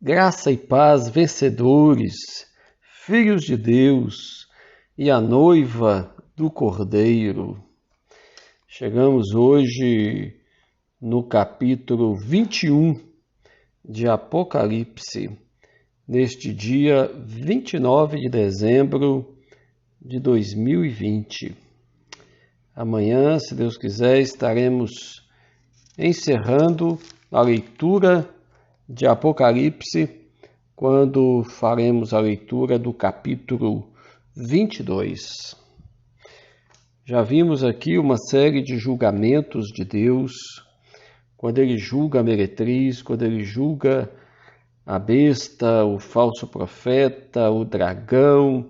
Graça e paz, vencedores, filhos de Deus e a noiva do Cordeiro. Chegamos hoje no capítulo 21 de Apocalipse, neste dia 29 de dezembro de 2020. Amanhã, se Deus quiser, estaremos encerrando a leitura de Apocalipse, quando faremos a leitura do capítulo 22. Já vimos aqui uma série de julgamentos de Deus, quando ele julga a meretriz, quando ele julga a besta, o falso profeta, o dragão,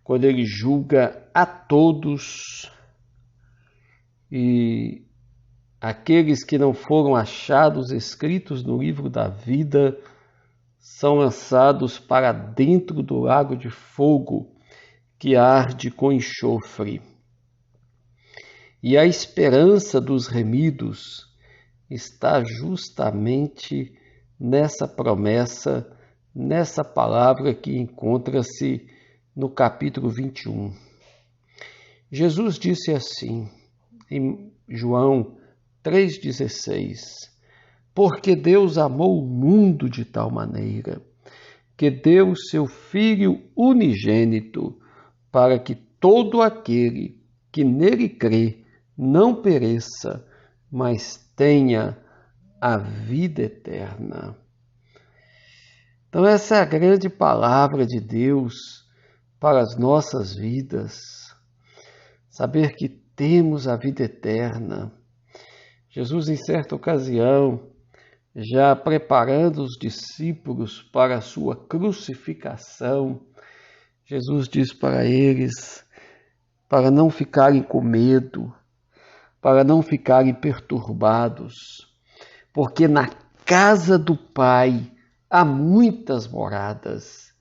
quando ele julga a todos e aqueles que não foram achados escritos no livro da vida são lançados para dentro do lago de fogo que arde com enxofre. E a esperança dos remidos está justamente nessa promessa, nessa palavra que encontra-se no capítulo 21. Jesus disse assim, em João 3,16: porque Deus amou o mundo de tal maneira que deu o seu Filho unigênito, para que todo aquele que nele crê não pereça, mas tenha a vida eterna. Então essa é a grande palavra de Deus para as nossas vidas, saber que temos a vida eterna. Jesus, em certa ocasião, já preparando os discípulos para a sua crucificação, Jesus diz para eles, para não ficarem com medo, para não ficarem perturbados, porque na casa do Pai há muitas moradas.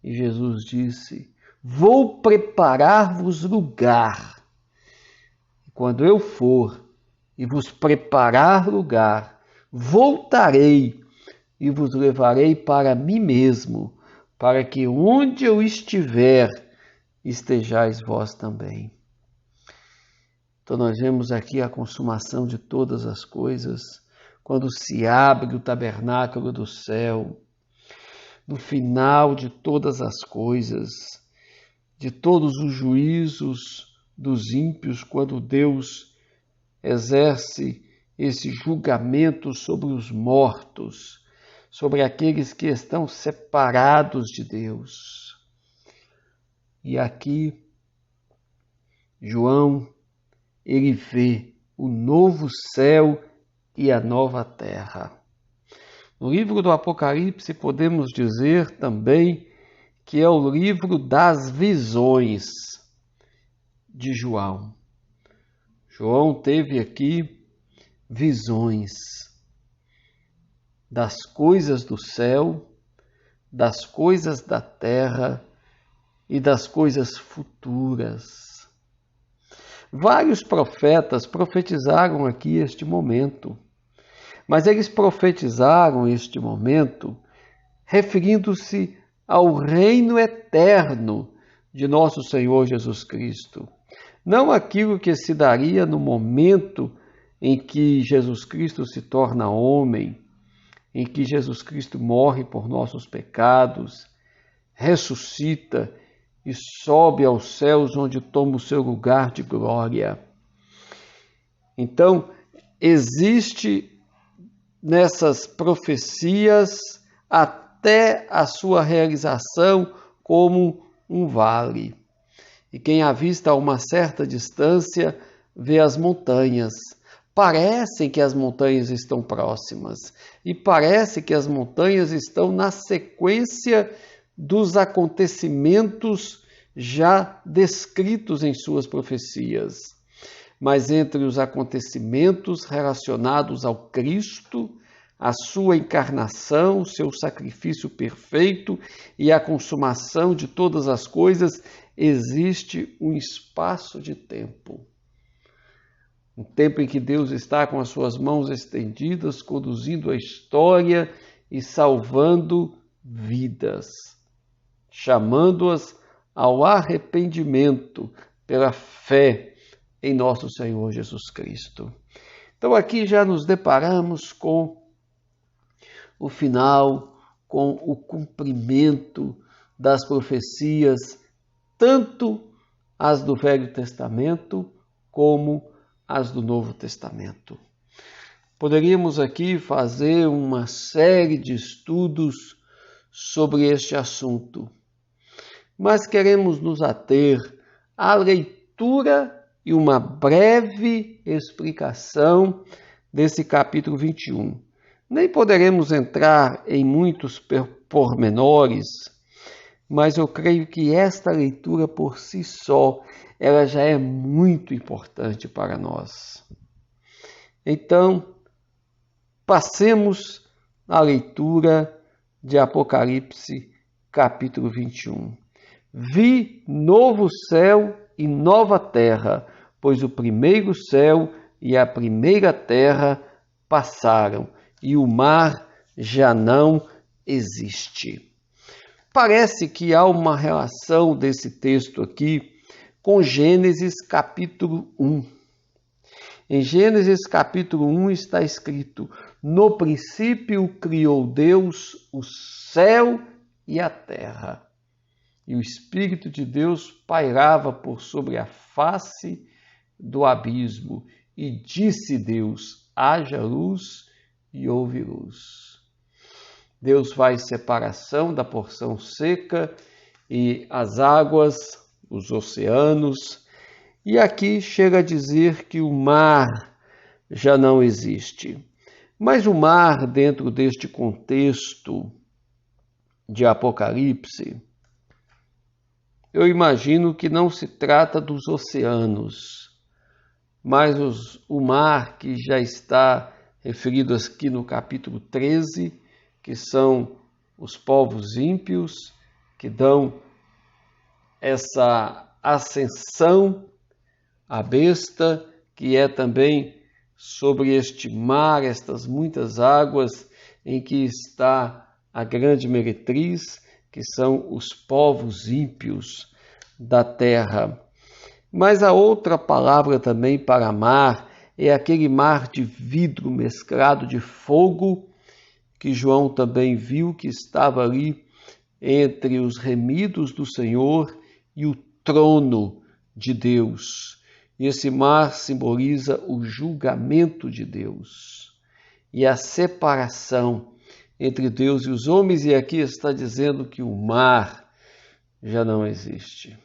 E Jesus disse, vou preparar-vos lugar. Quando eu for e vos preparar lugar, voltarei e vos levarei para mim mesmo, para que onde eu estiver, estejais vós também. Então nós vemos aqui a consumação de todas as coisas, quando se abre o tabernáculo do céu, no final de todas as coisas, de todos os juízos dos ímpios, quando Deus exerce esse julgamento sobre os mortos, sobre aqueles que estão separados de Deus. E aqui, João, ele vê o novo céu e a nova terra. No livro do Apocalipse, podemos dizer também que é o livro das visões de João. João teve aqui visões das coisas do céu, das coisas da terra e das coisas futuras. Vários profetas profetizaram aqui este momento, mas eles profetizaram este momento referindo-se ao reino eterno de nosso Senhor Jesus Cristo. Não aquilo que se daria no momento em que Jesus Cristo se torna homem, em que Jesus Cristo morre por nossos pecados, ressuscita e sobe aos céus, onde toma o seu lugar de glória. Então, existe nessas profecias até a sua realização como um vale. E quem avista a uma certa distância vê as montanhas. Parecem que as montanhas estão próximas e parece que as montanhas estão na sequência dos acontecimentos já descritos em suas profecias. Mas entre os acontecimentos relacionados ao Cristo, a sua encarnação, seu sacrifício perfeito e a consumação de todas as coisas, existe um espaço de tempo. Um tempo em que Deus está com as suas mãos estendidas, conduzindo a história e salvando vidas, chamando-as ao arrependimento pela fé em nosso Senhor Jesus Cristo. Então aqui já nos deparamos com o final, com o cumprimento das profecias, tanto as do Velho Testamento como as do Novo Testamento. Poderíamos aqui fazer uma série de estudos sobre este assunto, mas queremos nos ater à leitura e uma breve explicação desse capítulo 21. Nem poderemos entrar em muitos pormenores, mas eu creio que esta leitura por si só, ela já é muito importante para nós. Então, passemos à leitura de Apocalipse, capítulo 21. Vi novo céu e nova terra, pois o primeiro céu e a primeira terra passaram, e o mar já não existe. Parece que há uma relação desse texto aqui com Gênesis capítulo 1. Em Gênesis capítulo 1 está escrito: no princípio criou Deus o céu e a terra. E o Espírito de Deus pairava por sobre a face do abismo. E disse Deus: haja luz, e houve luz. Deus faz separação da porção seca e as águas, os oceanos. E aqui chega a dizer que o mar já não existe. Mas o mar, dentro deste contexto de Apocalipse, eu imagino que não se trata dos oceanos, mas o mar que já está referido aqui no capítulo 13, que são os povos ímpios, que dão essa ascensão à besta, que é também sobre este mar, estas muitas águas em que está a grande meretriz, que são os povos ímpios da terra. Mas a outra palavra também para mar é aquele mar de vidro mesclado de fogo, que João também viu que estava ali entre os remidos do Senhor e o trono de Deus. E esse mar simboliza o julgamento de Deus e a separação entre Deus e os homens. E aqui está dizendo que o mar já não existe.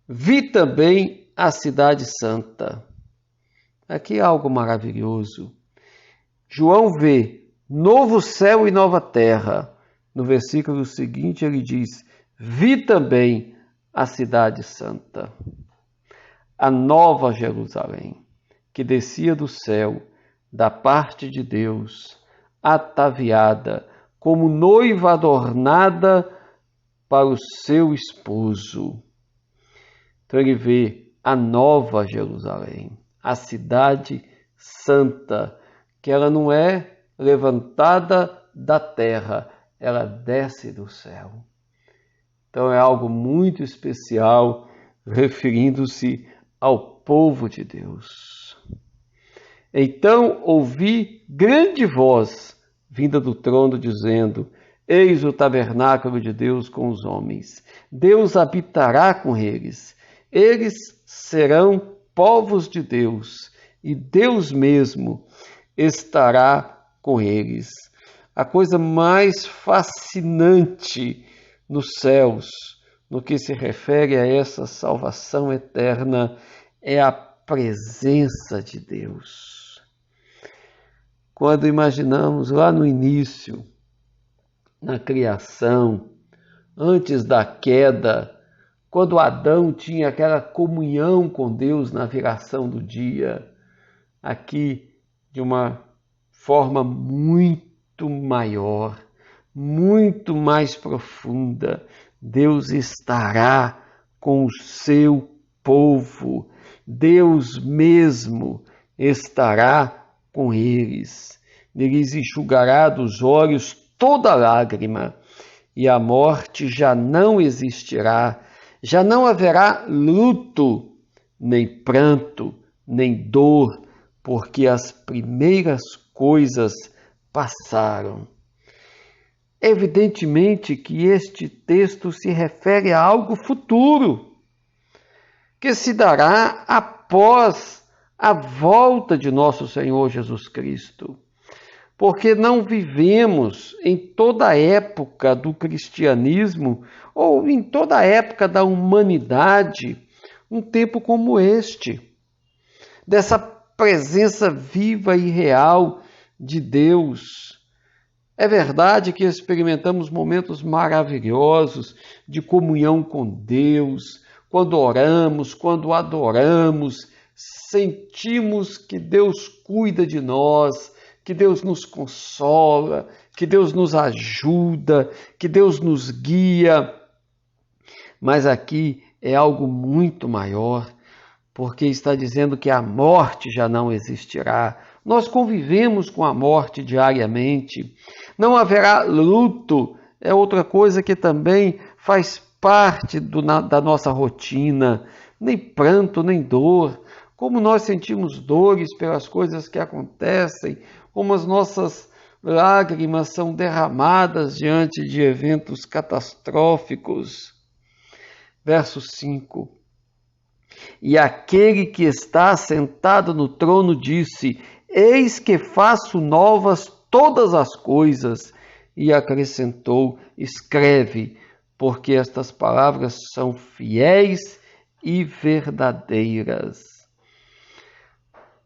Vi também a cidade santa. Aqui é algo maravilhoso. João vê novo céu e nova terra. No versículo seguinte ele diz: vi também a cidade santa, a nova Jerusalém, que descia do céu, da parte de Deus, ataviada, como noiva adornada para o seu esposo. Então ele vê a nova Jerusalém, a cidade santa, que ela não é levantada da terra, ela desce do céu. Então é algo muito especial, referindo-se ao povo de Deus. Então ouvi grande voz vinda do trono, dizendo: eis o tabernáculo de Deus com os homens. Deus habitará com eles. Eles serão povos de Deus, e Deus mesmo estará com eles. A coisa mais fascinante nos céus, no que se refere a essa salvação eterna, é a presença de Deus. Quando imaginamos lá no início, na criação, antes da queda, quando Adão tinha aquela comunhão com Deus na viração do dia, aqui de uma forma muito maior, muito mais profunda, Deus estará com o seu povo, Deus mesmo estará com eles. lhes enxugará dos olhos toda lágrima, e a morte já não existirá, já não haverá luto, nem pranto, nem dor, porque as primeiras coisas passaram. Evidentemente que este texto se refere a algo futuro, que se dará após a volta de nosso Senhor Jesus Cristo. Porque não vivemos em toda a época do cristianismo ou em toda a época da humanidade um tempo como este, dessa presença viva e real de Deus. É verdade que experimentamos momentos maravilhosos de comunhão com Deus, quando oramos, quando adoramos, sentimos que Deus cuida de nós, que Deus nos consola, que Deus nos ajuda, que Deus nos guia. Mas aqui é algo muito maior, porque está dizendo que a morte já não existirá. Nós convivemos com a morte diariamente. Não haverá luto, é outra coisa que também faz parte da nossa rotina. Nem pranto, nem dor. Como nós sentimos dores pelas coisas que acontecem, como as nossas lágrimas são derramadas diante de eventos catastróficos. Verso 5. E aquele que está sentado no trono disse: Eis que faço novas todas as coisas. E acrescentou: Escreve, porque estas palavras são fiéis e verdadeiras.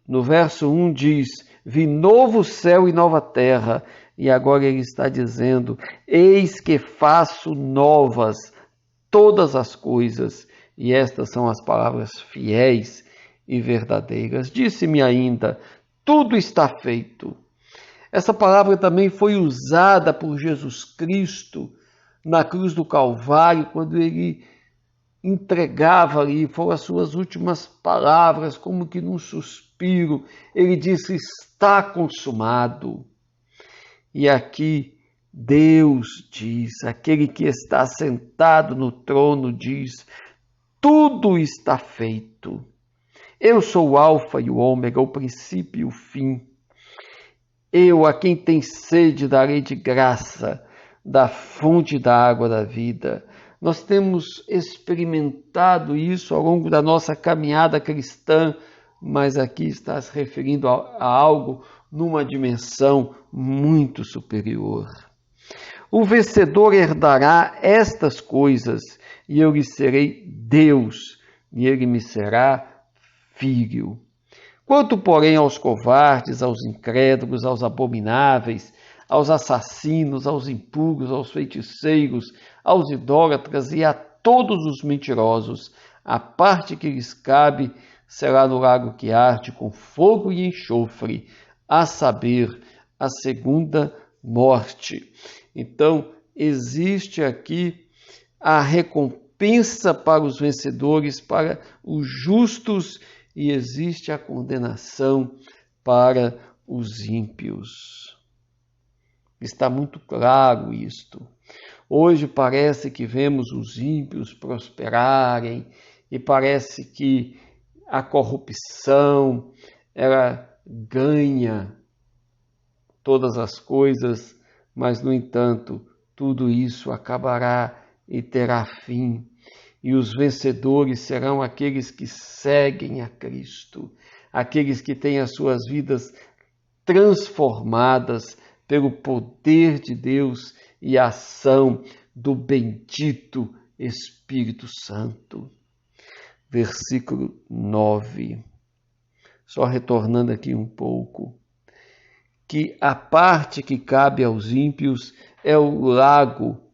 No verso 1 diz: Vi novo céu e nova terra. E agora ele está dizendo: Eis que faço novas todas as coisas. E estas são as palavras fiéis e verdadeiras. Disse-me ainda: tudo está feito. Essa palavra também foi usada por Jesus Cristo na cruz do Calvário, quando ele entregava ali, foram as suas últimas palavras, como que num suspiro, ele disse: está consumado. E aqui Deus diz, aquele que está sentado no trono diz: tudo está feito. Eu sou o Alfa e o Ômega, o princípio e o fim. Eu, a quem tem sede, darei de graça da fonte da água da vida. Nós temos experimentado isso ao longo da nossa caminhada cristã, mas aqui está se referindo a algo numa dimensão muito superior. O vencedor herdará estas coisas, e eu lhe serei Deus, e ele me será filho. Quanto, porém, aos covardes, aos incrédulos, aos abomináveis, aos assassinos, aos impuros, aos feiticeiros, aos idólatras e a todos os mentirosos, a parte que lhes cabe será no lago que arde com fogo e enxofre, a saber, a segunda morte. Então, existe aqui a recompensa para os vencedores, para os justos, e existe a condenação para os ímpios. Está muito claro isto. Hoje parece que vemos os ímpios prosperarem e parece que a corrupção ela ganha todas as coisas, mas, no entanto, tudo isso acabará e terá fim. E os vencedores serão aqueles que seguem a Cristo, aqueles que têm as suas vidas transformadas pelo poder de Deus e a ação do bendito Espírito Santo. Versículo 9. Só retornando aqui um pouco. Que a parte que cabe aos ímpios é o lago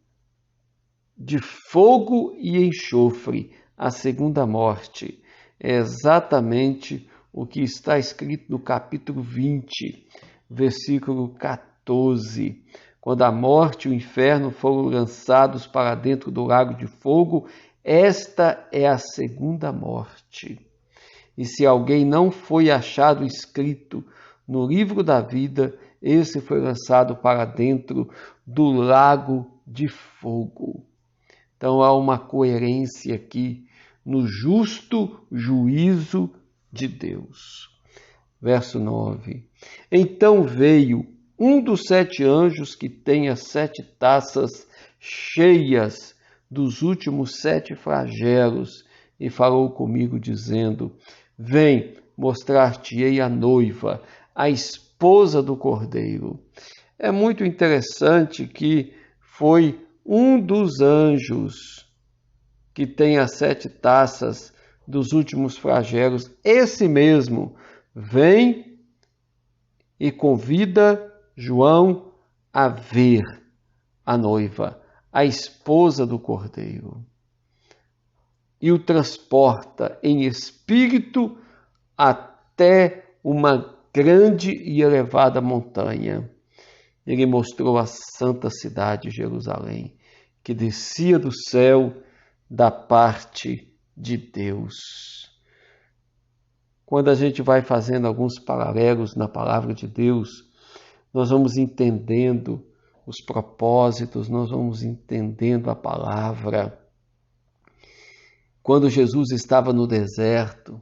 de fogo e enxofre, a segunda morte. É exatamente o que está escrito no capítulo 20, versículo 14. Quando a morte e o inferno foram lançados para dentro do lago de fogo, esta é a segunda morte. E se alguém não foi achado escrito no livro da vida, esse foi lançado para dentro do lago de fogo. Então há uma coerência aqui no justo juízo de Deus. Verso 9. Então veio um dos 7 anjos que tem as 7 taças cheias dos últimos 7 flagelos e falou comigo dizendo: vem, mostrar-te-ei a noiva, a esposa do Cordeiro. É muito interessante que foi um dos anjos que tem as 7 taças dos últimos flagelos, esse mesmo, vem e convida João a ver a noiva, a esposa do Cordeiro, e o transporta em espírito até uma grande e elevada montanha. Ele mostrou a santa cidade de Jerusalém, que descia do céu da parte de Deus. Quando a gente vai fazendo alguns paralelos na palavra de Deus, nós vamos entendendo os propósitos, nós vamos entendendo a palavra. Quando Jesus estava no deserto,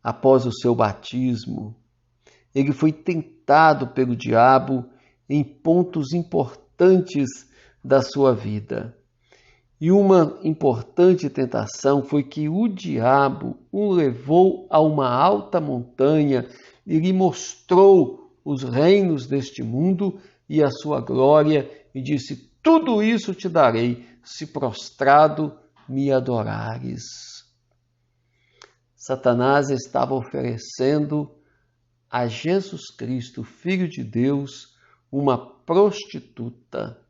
após o seu batismo, ele foi tentado pelo diabo em pontos importantes da sua vida. E uma importante tentação foi que o diabo o levou a uma alta montanha e lhe mostrou os reinos deste mundo e a sua glória e disse: tudo isso te darei, se prostrado me adorares. Satanás estava oferecendo a Jesus Cristo, Filho de Deus, uma prostituta,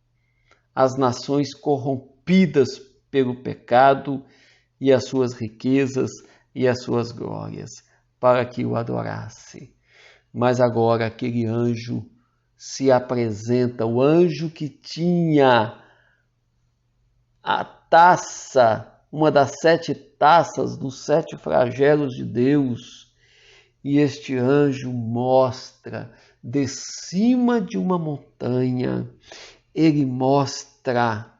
as nações corrompidas pelo pecado e as suas riquezas e as suas glórias, para que o adorasse. Mas agora aquele anjo se apresenta, o anjo que tinha a taça, uma das 7 taças dos 7 flagelos de Deus, e este anjo mostra de cima de uma montanha, ele mostra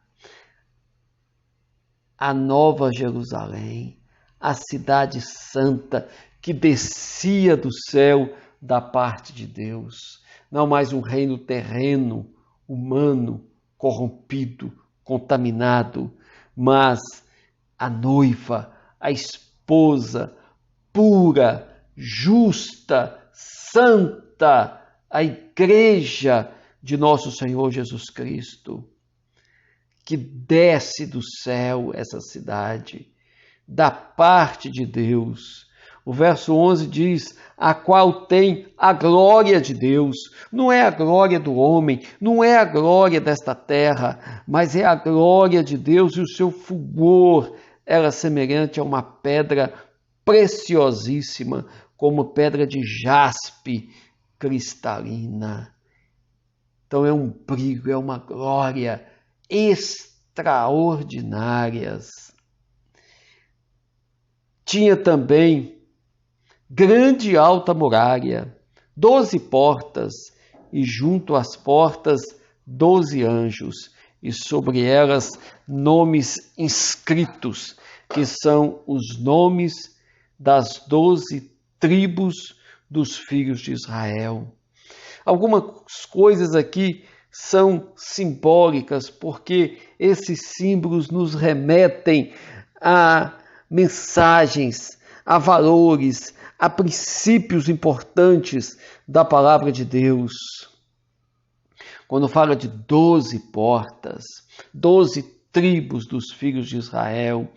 a nova Jerusalém, a cidade santa que descia do céu da parte de Deus. Não mais um reino terreno, humano, corrompido, contaminado, mas a noiva, a esposa pura, justa, santa, a igreja de nosso Senhor Jesus Cristo, que desce do céu essa cidade, da parte de Deus. O verso 11 diz: a qual tem a glória de Deus. Não é a glória do homem, não é a glória desta terra, mas é a glória de Deus e o seu fulgor. Ela é semelhante a uma pedra preciosíssima, como pedra de jaspe cristalina. Então é um brilho, é uma glória extraordinárias. Tinha também grande e alta muralha, 12 portas, e junto às portas 12 anjos, e sobre elas nomes inscritos, que são os nomes das 12 tribos dos filhos de Israel. Algumas coisas aqui são simbólicas, porque esses símbolos nos remetem a mensagens, a valores, a princípios importantes da palavra de Deus. Quando fala de 12 portas, 12 tribos dos filhos de Israel,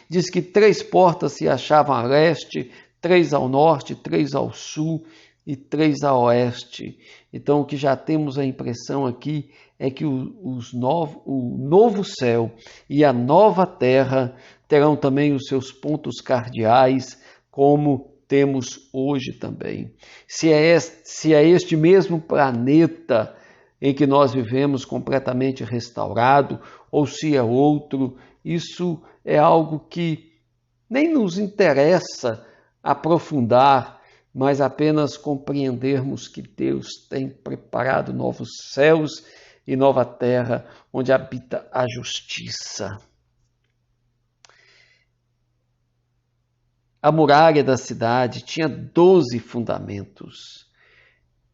diz que 3 portas se achavam a leste, 3 ao norte, 3 ao sul e 3 a oeste. Então, o que já temos a impressão aqui é que o novo céu e a nova terra terão também os seus pontos cardeais, como temos hoje também. Se é este mesmo planeta em que nós vivemos completamente restaurado, ou se é outro, isso é algo que nem nos interessa aprofundar, mas apenas compreendermos que Deus tem preparado novos céus e nova terra, onde habita a justiça. A muralha da cidade tinha 12 fundamentos,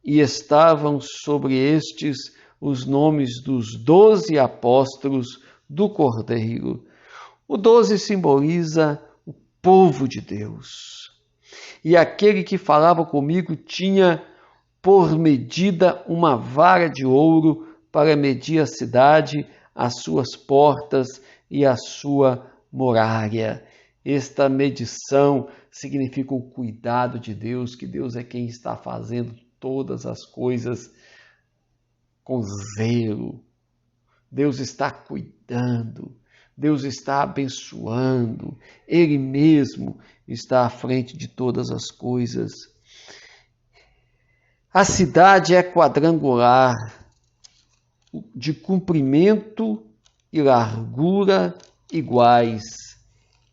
e estavam sobre estes os nomes dos 12 apóstolos do Cordeiro. O 12 simboliza o povo de Deus. E aquele que falava comigo tinha por medida uma vara de ouro para medir a cidade, as suas portas e a sua muralha. Esta medição significa o cuidado de Deus, que Deus é quem está fazendo todas as coisas com zelo. Deus está cuidando, Deus está abençoando, Ele mesmo está à frente de todas as coisas. A cidade é quadrangular, de comprimento e largura iguais,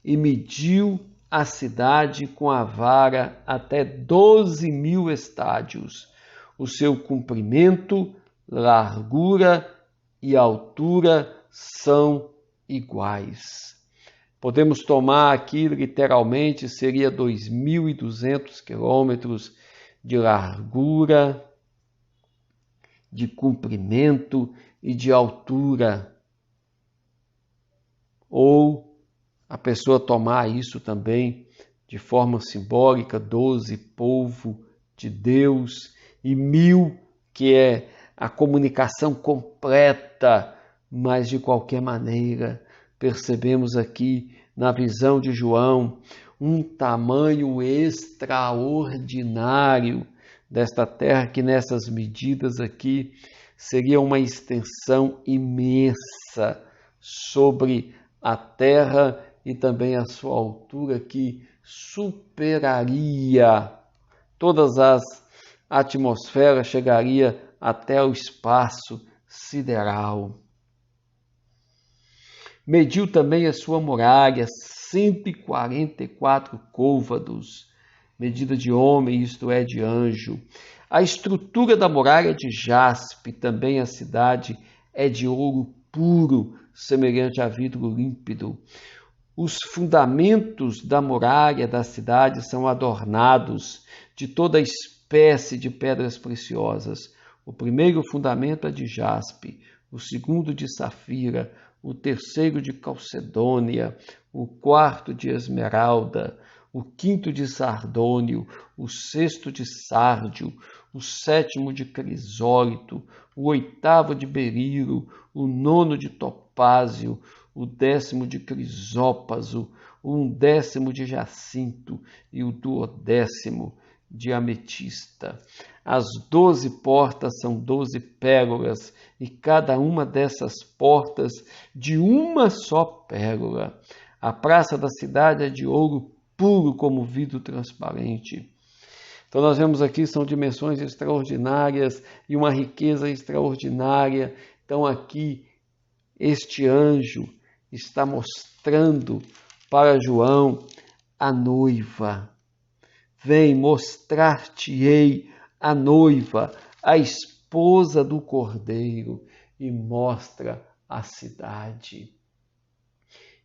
e mediu a cidade com a vara até 12.000 estádios. O seu comprimento, largura e altura são iguais. Podemos tomar aqui literalmente, seria 2.200 quilômetros de largura, de comprimento e de altura. Ou a pessoa tomar isso também de forma simbólica, 12, povo de Deus, e 1.000, que é a comunicação completa, mas de qualquer maneira, percebemos aqui na visão de João um tamanho extraordinário desta terra, que nessas medidas aqui seria uma extensão imensa sobre a terra e também a sua altura, que superaria todas as atmosferas, chegaria até o espaço sideral. Mediu também a sua muralha, 144 côvados, medida de homem, isto é, de anjo. A estrutura da muralha é de jaspe, também a cidade é de ouro puro, semelhante a vidro límpido. Os fundamentos da muralha da cidade são adornados de toda espécie de pedras preciosas. O primeiro fundamento é de jaspe, o segundo de safira, o terceiro de calcedônia, o quarto de esmeralda, o quinto de sardônio, o sexto de sárdio, o sétimo de crisólito, o oitavo de berilo, o nono de topázio, o 10º de crisópaso, o 11º de jacinto e o 12º de ametista. As 12 portas são 12 pérolas, e cada uma dessas portas de uma só pérola. A praça da cidade é de ouro puro como vidro transparente. Então nós vemos aqui, são dimensões extraordinárias e uma riqueza extraordinária. Então aqui este anjo está mostrando para João a noiva. Vem, mostrar-te-ei a noiva, a esposa do Cordeiro, e mostra a cidade.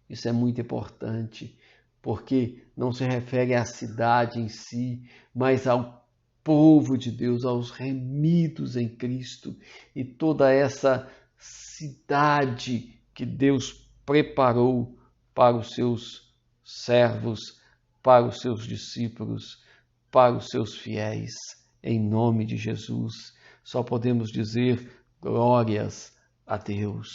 Isso é muito importante, porque não se refere à cidade em si, mas ao povo de Deus, aos remidos em Cristo, e toda essa cidade que Deus preparou para os seus servos, para os seus discípulos, para os seus fiéis. Em nome de Jesus, só podemos dizer glórias a Deus.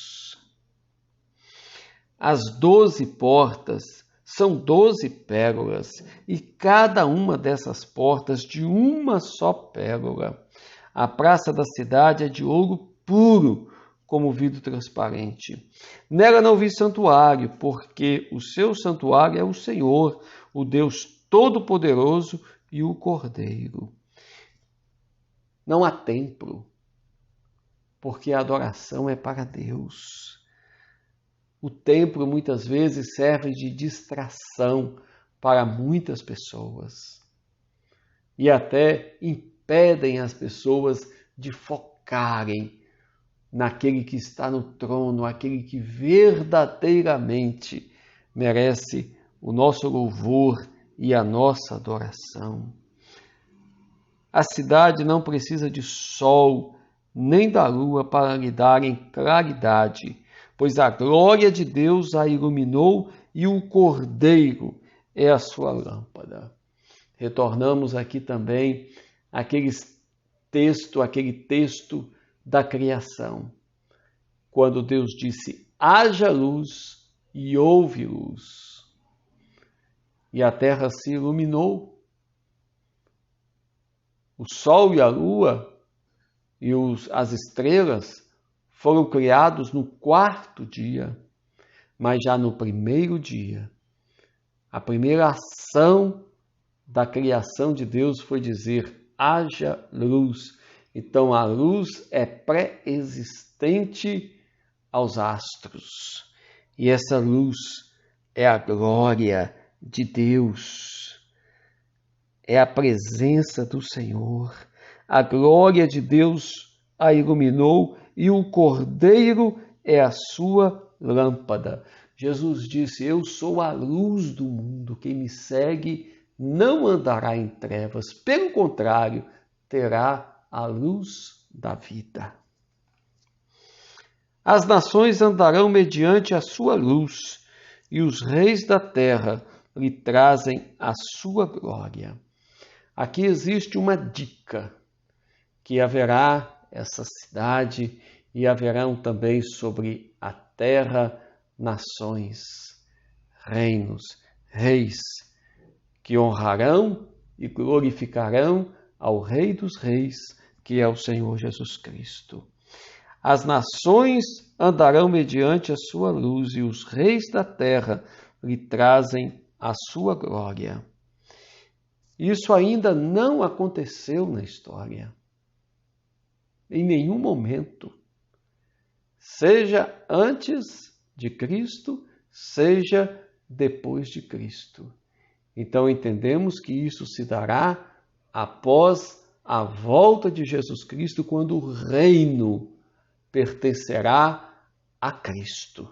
As 12 portas são 12 pérolas, e cada uma dessas portas de uma só pérola. A praça da cidade é de ouro puro, como vidro transparente. Nela não vi santuário, porque o seu santuário é o Senhor, o Deus Todo-Poderoso e o Cordeiro. Não há templo, porque a adoração é para Deus. O templo muitas vezes serve de distração para muitas pessoas. e até impedem as pessoas de focarem naquele que está no trono, aquele que verdadeiramente merece o nosso louvor e a nossa adoração. A cidade não precisa de sol nem da lua para lhe darem claridade, pois a glória de Deus a iluminou e o Cordeiro é a sua lâmpada. Retornamos aqui também aquele texto da criação, quando Deus disse: haja luz e houve luz. E a terra se iluminou. O sol e a lua e as estrelas foram criados no 4º dia, mas já no 1º dia, a primeira ação da criação de Deus foi dizer: haja luz. Então a luz é pré-existente aos astros. E essa luz é a glória de Deus. É a presença do Senhor. A glória de Deus a iluminou e o Cordeiro é a sua lâmpada. Jesus disse: eu sou a luz do mundo. Quem me segue não andará em trevas. Pelo contrário, terá a luz da vida. As nações andarão mediante a sua luz, e os reis da terra lhe trazem a sua glória. Aqui existe uma dica, que haverá essa cidade e haverão também sobre a terra nações, reinos, reis, que honrarão e glorificarão ao Rei dos Reis, que é o Senhor Jesus Cristo. As nações andarão mediante a sua luz e os reis da terra lhe trazem a sua glória. Isso ainda não aconteceu na história. Em nenhum momento. Seja antes de Cristo, seja depois de Cristo. Então entendemos que isso se dará após a volta de Jesus Cristo, quando o reino pertencerá a Cristo.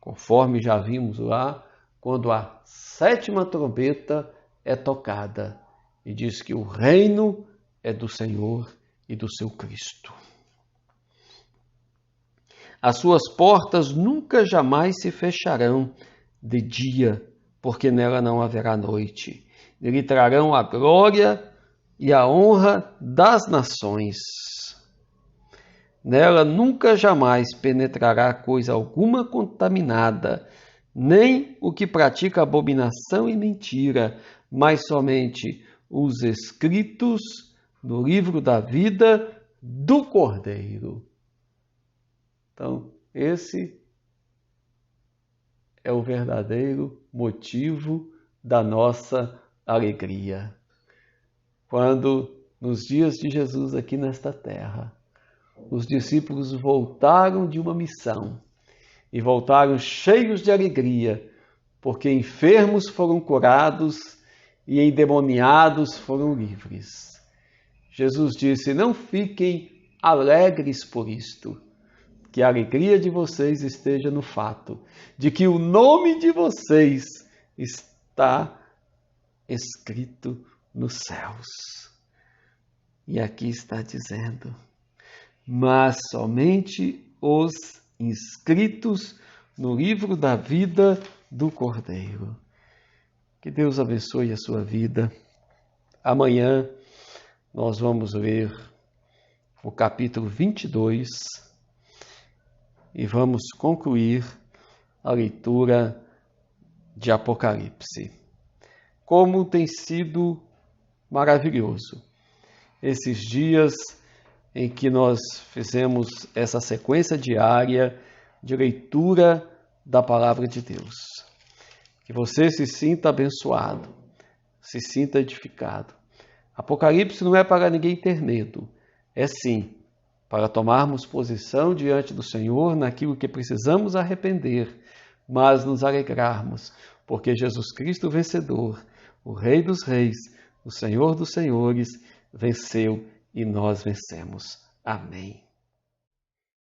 Conforme já vimos lá, quando a 7ª trombeta é tocada e diz que o reino é do Senhor e do seu Cristo. As suas portas nunca jamais se fecharão de dia, porque nela não haverá noite. Lhe trarão a glória e a honra das nações. Nela nunca jamais penetrará coisa alguma contaminada, nem o que pratica abominação e mentira, mas somente os escritos no livro da vida do Cordeiro. Então, esse é o verdadeiro motivo da nossa alegria. Quando, nos dias de Jesus aqui nesta terra, os discípulos voltaram de uma missão e voltaram cheios de alegria, porque enfermos foram curados e endemoniados foram livres. Jesus disse: não fiquem alegres por isto, que a alegria de vocês esteja no fato de que o nome de vocês está escrito nos céus. E aqui está dizendo: mas somente os inscritos no livro da vida do Cordeiro. Que Deus abençoe a sua vida. Amanhã nós vamos ler o capítulo 22 e vamos concluir a leitura de Apocalipse. Como tem sido maravilhoso esses dias em que nós fizemos essa sequência diária de leitura da Palavra de Deus. Que você se sinta abençoado, se sinta edificado. Apocalipse não é para ninguém ter medo, é sim para tomarmos posição diante do Senhor naquilo que precisamos arrepender, mas nos alegrarmos, porque Jesus Cristo vencedor, o Rei dos Reis, O Senhor dos Senhores venceu e nós vencemos. Amém.